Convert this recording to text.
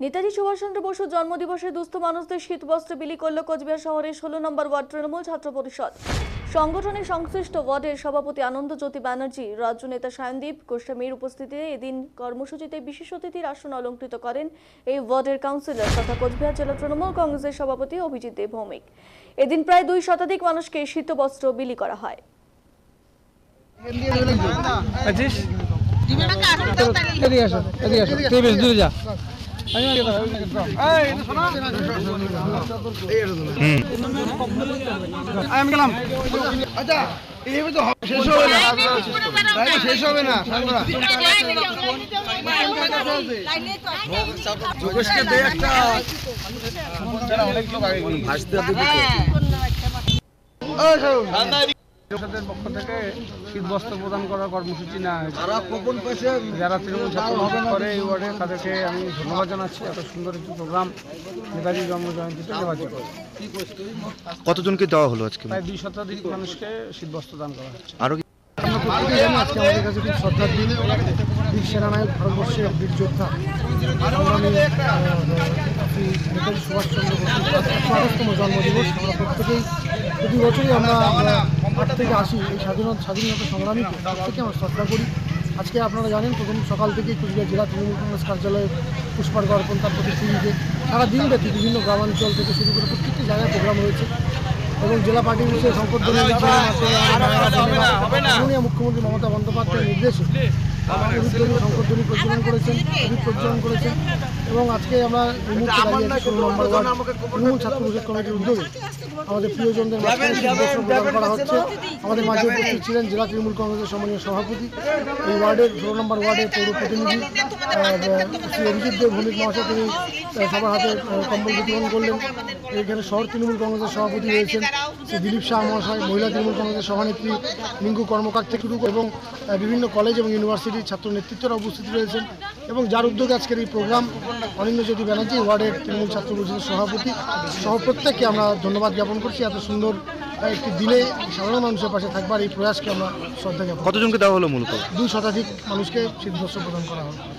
নেতাজি সুভাষচন্দ্র বসুর জন্মদিবসে দুস্থ মানুষদের শীতবস্ত্র বিলি করল কোচবিহার শহরের 16 নম্বর ওয়ার্ড তৃণমূল ছাত্র পরিষদ। সংগঠনের সংশ্লিষ্ট ওয়ার্ডের সভাপতি আনন্দজ্যোতি ব্যানার্জি, রাজ্য নেতা সায়নদীপ গোস্বামীর উপস্থিতিতে এদিন কর্মসূচিতে বিশেষ অতিথির আসন অলঙ্কৃত করেন এই ওয়ার্ডের কাউন্সিলর তথা কোচবিহার জেলা তৃণমূল কংগ্রেসের সভাপতি অভিজিৎ দেব ভৌমিক। এদিন প্রায় 2 শতাধিক মানুষকে শীতবস্ত্র বিলি করা হয়। পক্ষ থেকে শীতবস্ত্র প্রদান করার কর্মসূচি নেওয়া হয়েছে। যারা তৃণমূল ছাত্র করে এই ওয়ার্ডে তাদেরকে আমি ধন্যবাদ জানাচ্ছি। এত সুন্দর একটি প্রোগ্রাম নেতাজি জন্মজয়ন্তীতে নির্বাচিত। কতজনকে দেওয়া হলো আজকে? প্রায় 2 শতাধিক মানুষকে শীতবস্ত্র দান করা হচ্ছে। আরো আমরা প্রত্যেকেই জানি আজকে আমাদের কাছে খুব শ্রদ্ধার দিন। বীর সেনানায়ক, ভারতবর্ষের বীর যোদ্ধা নেতাজি সুভাষচন্দ্র বসুর 128তম জন্মদিবস। আমরা প্রত্যেকেই প্রতি বছরই আমরা 8 থেকে 80 এই স্বাধীনতা সংগ্রামীকে প্রত্যেকে আমরা শ্রদ্ধা করি। আজকে আপনারা জানেন প্রথম সকাল থেকেই কুচবিহার জেলা তৃণমূল কংগ্রেস কার্যালয়ে পুষ্পার্ঘ্য অর্পণ, তার প্রতি পুজোতে সারা দিনব্যাপী বিভিন্ন গ্রামাঞ্চল থেকে শুরু করে প্রত্যেকটি জায়গায় প্রোগ্রাম হয়েছে এবং জেলা পার্টি অফিসে সংকল্পনা মুখ্যমন্ত্রী মমতা বন্দ্যোপাধ্যায়ের নির্দেশে সংকল্পনী প্রজ্বলন করেছেন, প্রজ্বলন করেছেন এবং আজকে আমরা এই মুহূর্তে দাঁড়িয়ে আছি 16 নম্বর ওয়ার্ড তৃণমূল ছাত্র পরিষদ কমিটির উদ্যোগে আমাদের প্রিয়জনদের মাঝখানে শীতবস্ত্র প্রদান করা হচ্ছে। আমাদের মাঝে উপস্থিত ছিলেন জেলা তৃণমূল কংগ্রেসের সম্মানীয় সভাপতি, এই ওয়ার্ডের 16 নম্বর ওয়ার্ডের পৌর প্রতিনিধি শ্রী অভিজিৎ দেব ভৌমিক মহাশয়, তিনি সবার হাতে কম্বল বিতরণ করলেন। এখানে শহর তৃণমূল কংগ্রেসের সভাপতি রয়েছেন শ্রী দিলীপ শাহ মহাশয়, মহিলা তৃণমূল কংগ্রেসের সভানেত্রী মিঙ্কু কর্মকার থেকে শুরু এবং বিভিন্ন কলেজ এবং ইউনিভার্সিটির ছাত্র নেতৃত্বরা উপস্থিত রয়েছেন এবং যার উদ্যোগে আজকের এই প্রোগ্রাম আনন্দজ্যোতি ব্যানার্জি ওয়ার্ডের তৃণমূল ছাত্র পরিষদের সভাপতি সহ প্রত্যেককে আমরা ধন্যবাদ জ্ঞাপন করছি। এত সুন্দর একটি দিনে সাধারণ মানুষের পাশে থাকবার এই প্রয়াসকে আমরা শ্রদ্ধা জ্ঞাপন। কতজনকে দেওয়া হলো মূলত? 2 শতাধিক মানুষকে শীতবস্ত্র প্রদান করা হয়।